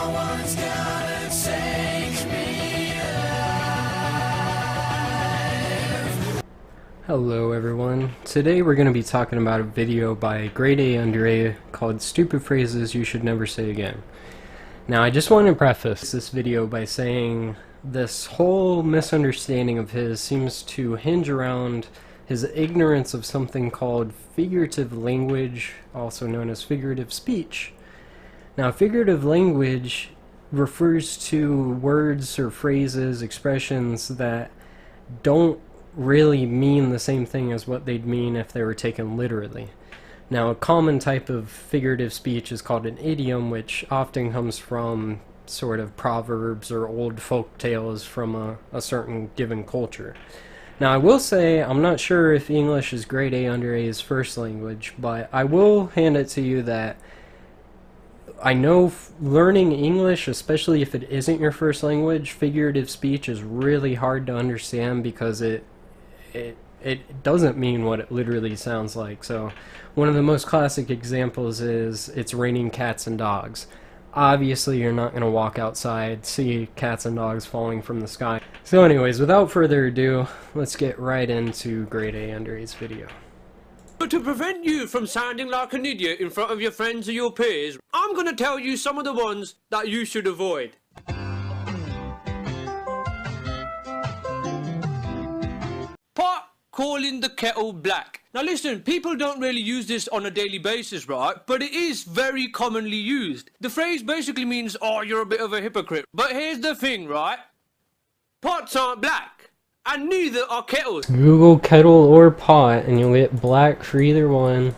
one's gonna take me alive. Hello everyone. Today we're going to be talking about a video by GradeAunderA called Stupid Phrases You Should Never Say Again. Now I just want to preface this video by saying this whole misunderstanding of his seems to hinge around his ignorance of something called figurative language, also known as figurative speech. Now, figurative language refers to words or phrases, expressions that don't really mean the same thing as what they'd mean if they were taken literally. Now, a common type of figurative speech is called an idiom, which often comes from sort of proverbs or old folk tales from a certain given culture. Now, I will say, I'm not sure if English is GradeAunderA's first language, but I will hand it to you that I know learning English, especially if it isn't your first language, figurative speech is really hard to understand because it doesn't mean what it literally sounds like. So one of the most classic examples is it's raining cats and dogs. Obviously you're not going to walk outside, see cats and dogs falling from the sky. So anyways, without further ado, let's get right into GradeAunderA's video. But to prevent you from sounding like an idiot in front of your friends or your peers, I'm going to tell you some of the ones that you should avoid. Pot calling the kettle black. Now listen, people don't really use this on a daily basis, right? But it is very commonly used. The phrase basically means, oh, you're a bit of a hypocrite. But here's the thing, right? Pots aren't black. And neither are kettles. Google kettle or pot and you'll get black for either one.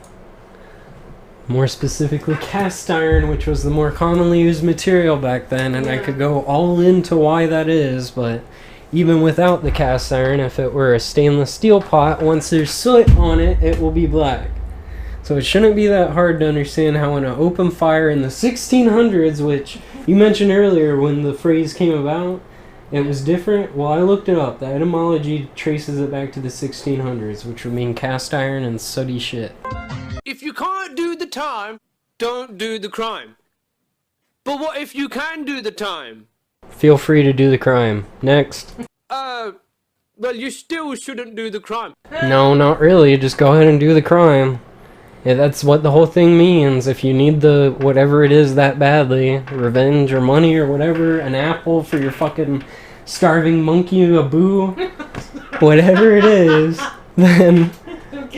More specifically cast iron, which was the more commonly used material back then, and I could go all into why that is, but even without the cast iron, if it were a stainless steel pot, once there's soot on it, it will be black. So it shouldn't be that hard to understand how in an open fire in the 1600s, which you mentioned earlier when the phrase came about, it was different. Well, I looked it up. The etymology traces it back to the 1600s, which would mean cast iron and sooty shit. If you can't do the time, don't do the crime. But what if you can do the time? Feel free to do the crime. Next. Well, you still shouldn't do the crime. No, not really. Just go ahead and do the crime. Yeah, that's what the whole thing means. If you need the whatever it is that badly, revenge or money or whatever, an apple for your fucking starving monkey, a boo, whatever it is, then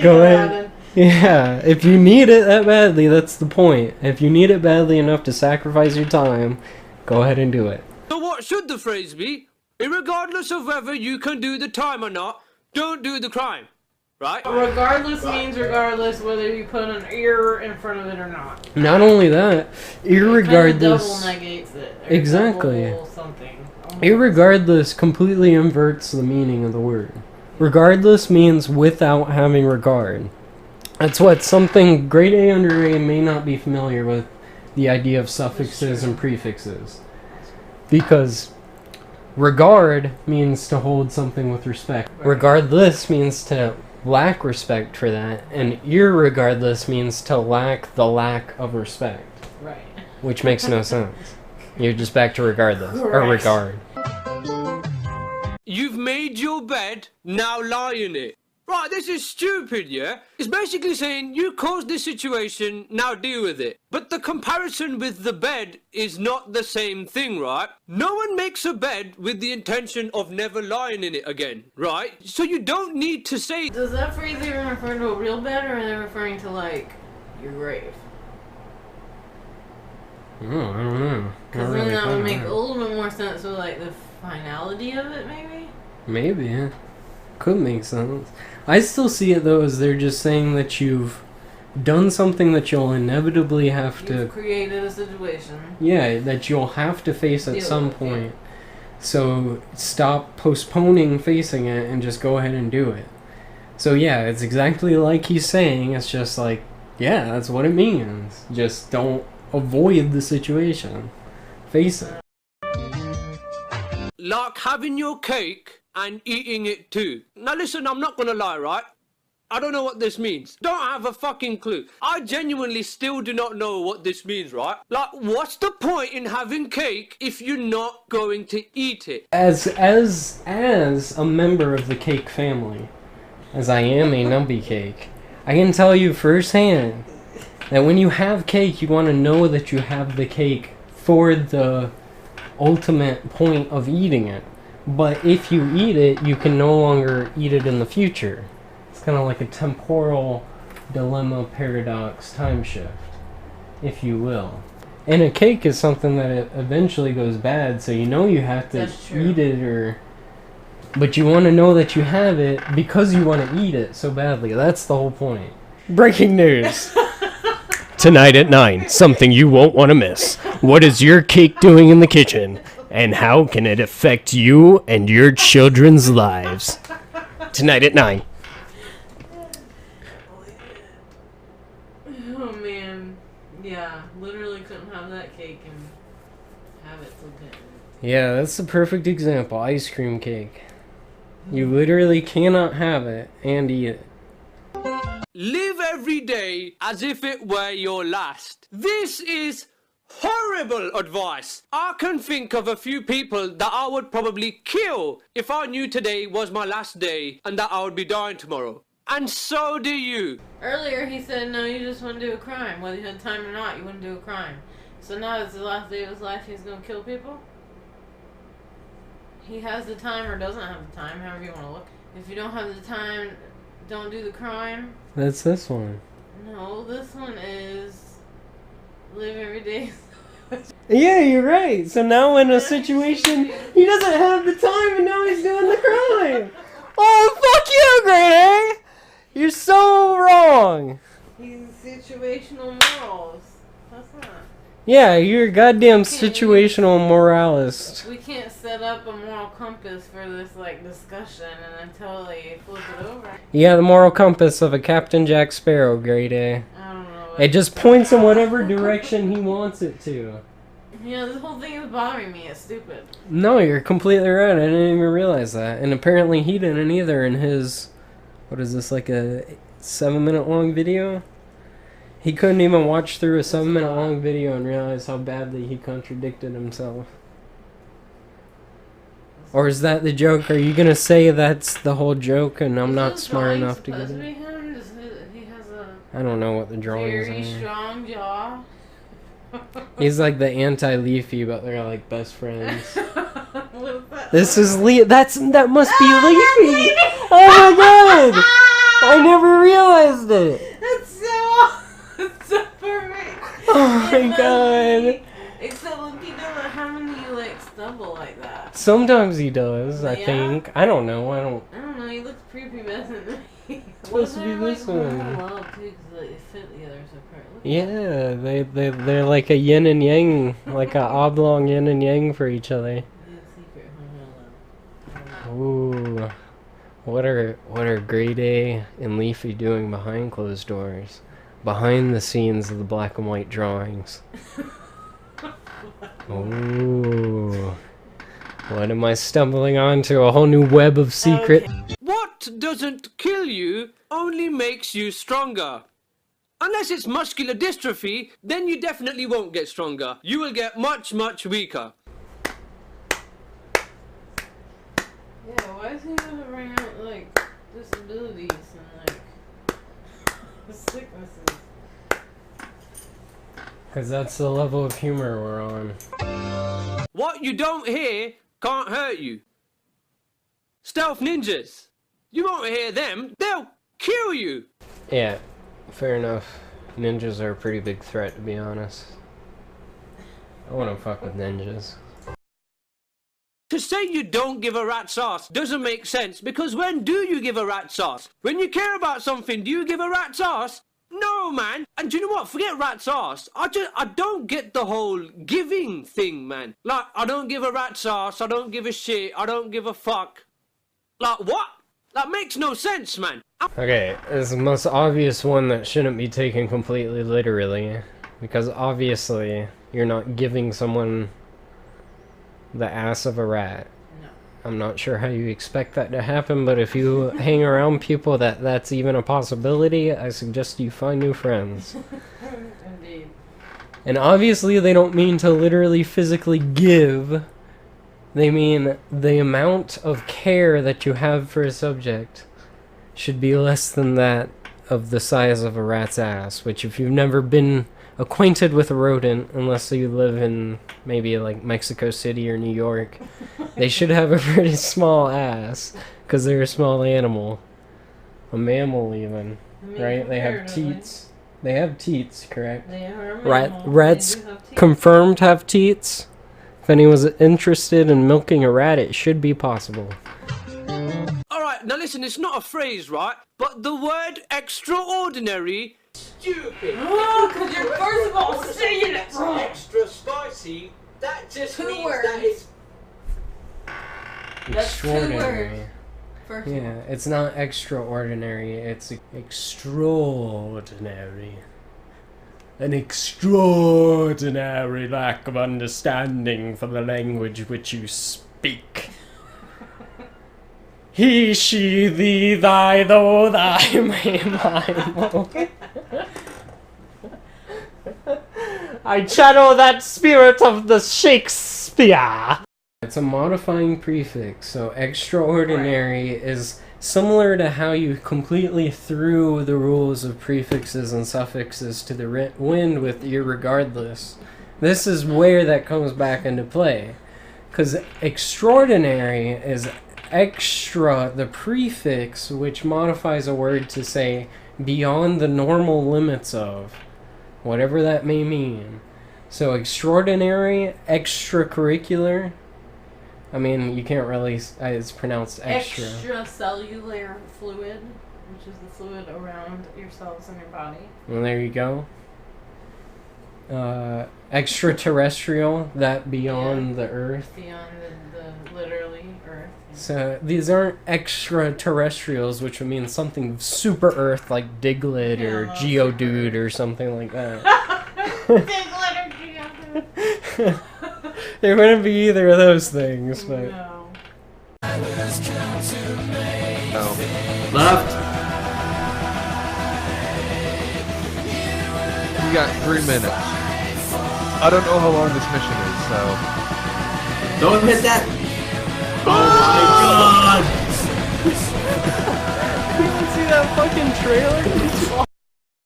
go ahead. Yeah, if you need it that badly, that's the point. If you need it badly enough to sacrifice your time, go ahead and do it. So what should the phrase be? Irregardless of whether you can do the time or not, don't do the crime. Right? Regardless means regardless whether you put an ear in front of it or not. Not only that, irregardless... Double negates it. Exactly. Something. Irregardless completely inverts the meaning of the word. Regardless means without having regard. That's what something GradeAunderA may not be familiar with, the idea of suffixes and prefixes. Because regard means to hold something with respect. Regardless means to lack respect for that, and irregardless means to lack the lack of respect. Right. Which makes no sense. You're just back to regardless, or regard. You've made your bed, now lie in it. Right, this is stupid, yeah? It's basically saying you caused this situation, now deal with it. But the comparison with the bed is not the same thing, right? No one makes a bed with the intention of never lying in it again, right? So you don't need to say... Does that phrase even refer to a real bed, or are they referring to, like, your grave? Oh, I don't know. Because then that would make a little bit more sense with, like, the finality of it, maybe? Maybe, yeah. Could make sense. I still see it though as they're just saying that you've done something that you'll inevitably have to... You've created a situation. Yeah, that you'll have to face at some point. So stop postponing facing it and just go ahead and do it. So yeah, it's exactly like he's saying. It's just like, yeah, that's what it means. Just don't avoid the situation. Face it. Like having your cake and eating it too. Now listen, I'm not gonna lie, right? I don't know what this means. Don't have a fucking clue. I genuinely still do not know what this means, right? Like, what's the point in having cake if you're not going to eat it? As a member of the cake family, as I am a nubbiecake, I can tell you firsthand that when you have cake, you want to know that you have the cake for the ultimate point of eating it. But if you eat it, you can no longer eat it in the future. It's kind of like a temporal dilemma, paradox, time shift, if you will. And a cake is something that it eventually goes bad, so you know you have to eat it, but you want to know that you have it because you want to eat it so badly. That's the whole point. Breaking news. Tonight at 9, something you won't want to miss. What is your cake doing in the kitchen? And how can it affect you and your children's lives? Tonight at 9. Oh man, yeah, literally couldn't have that cake and have it till dinner. Yeah, that's the perfect example. Ice cream cake. You literally cannot have it and eat it. Live every day as if it were your last. This is horrible advice. I can think of a few people that I would probably kill if I knew today was my last day and that I would be dying tomorrow. And so do you. Earlier he said no, you just want to do a crime. Whether you had time or not, you wouldn't do a crime. So now it's the last day of his life, he's going to kill people? He has the time or doesn't have the time, however you want to look. If you don't have the time, don't do the crime. That's this one. No, this one is live every day. Yeah, you're right. So now in a situation, he doesn't have the time and now he's doing the crime. Oh, fuck you, Grade A! You're so wrong. He's situational morals. That's not. Yeah, you're a goddamn situational moralist. We can't set up a moral compass for this like discussion and then totally flip it over. Yeah, the moral compass of a Captain Jack Sparrow, Grade A. I don't know. It just points in whatever direction he wants it to. You know, this whole thing is bothering me. It's stupid. No, you're completely right. I didn't even realize that. And apparently he didn't either in his... What is this, like a 7-minute long video? He couldn't even watch through a 7-minute long video and realize how badly he contradicted himself. Or is that the joke? Are you gonna say that's the whole joke and I'm not smart enough to get it? He has a I don't know what the drawings very are. strong jaw. He's like the anti-Leafy, but they're like best friends. What is that? This is that must be Leafy! Oh my god! I never realized it! That's so perfect. Oh my god. Except Lucky doesn't have any like stubble like that. Sometimes he does, I Yeah? think. I don't know, I don't... I don't know, he looks prepubescent. It's supposed to be this one. Well, too, 'cause like, they fit together so perfectly. Yeah, they're like a yin and yang, like a oblong yin and yang for each other. Secret home. Ooh. What are Grade A and Leafy doing behind closed doors? Behind the scenes of the black and white drawings. Ooh. What am I stumbling onto? A whole new web of secret. Okay. What doesn't kill you only makes you stronger. Unless it's muscular dystrophy, then you definitely won't get stronger. You will get much, much weaker. Yeah, why does he have to bring out like disabilities and like sicknesses? Because that's the level of humor we're on. What you don't hear can't hurt you. Stealth ninjas. You won't hear them, they'll kill you. Yeah, fair enough. Ninjas are a pretty big threat, to be honest. I want to fuck with ninjas. To say you don't give a rat's ass doesn't make sense, because when do you give a rat's ass? When you care about something, do you give a rat's ass? No, man. And do you know what? Forget rat's ass. I don't get the whole giving thing, man. Like, I don't give a rat's ass, I don't give a shit, I don't give a fuck. Like, what? That makes no sense, man. Okay, it's the most obvious one that shouldn't be taken completely literally. Because obviously, you're not giving someone the ass of a rat. No. I'm not sure how you expect that to happen, but if you hang around people that's even a possibility, I suggest you find new friends. Indeed. And obviously they don't mean to literally physically give. They mean the amount of care that you have for a subject should be less than that of the size of a rat's ass, which if you've never been acquainted with a rodent, unless you live in maybe like Mexico City or New York, they should have a pretty small ass, because they're a small animal. A mammal even, I mean, right? They have comparatively. teats. They have teats, correct? They are a Rat, mammal. rats They do have teeth. confirmed have teats. If anyone's interested in milking a rat, it should be possible. Alright, now listen, it's not a phrase, right? But the word extraordinary, stupid. Oh, because you're first of all saying it wrong. Extra spicy, that just Two means words. that it's... That's 2 Extraordinary. words. First Yeah, it's not extraordinary, it's extraordinary. An extraordinary lack of understanding for the language which you speak. He, she, thee, thy, thou, thy, me, mine. I channel that spirit of the Shakespeare. It's a modifying prefix, so extraordinary is similar to how you completely threw the rules of prefixes and suffixes to the wind with irregardless. This is where that comes back into play. Because extraordinary is extra, the prefix which modifies a word to say beyond the normal limits of, whatever that may mean. So extraordinary, extracurricular, I mean, you can't really, it's pronounced extra. Extracellular fluid, which is the fluid around your cells in your body. Well, there you go. Extraterrestrial, that beyond the earth. Beyond the literally earth. So these aren't extraterrestrials, which would mean something super earth like Diglett or Yeah, Geodude or something like that. Diglett or Geodude. It wouldn't be either of those things, but No. No. Left. You got 3 minutes. I don't know how long this mission is, so. Don't hit that! Oh my god! You didn't see that fucking trailer?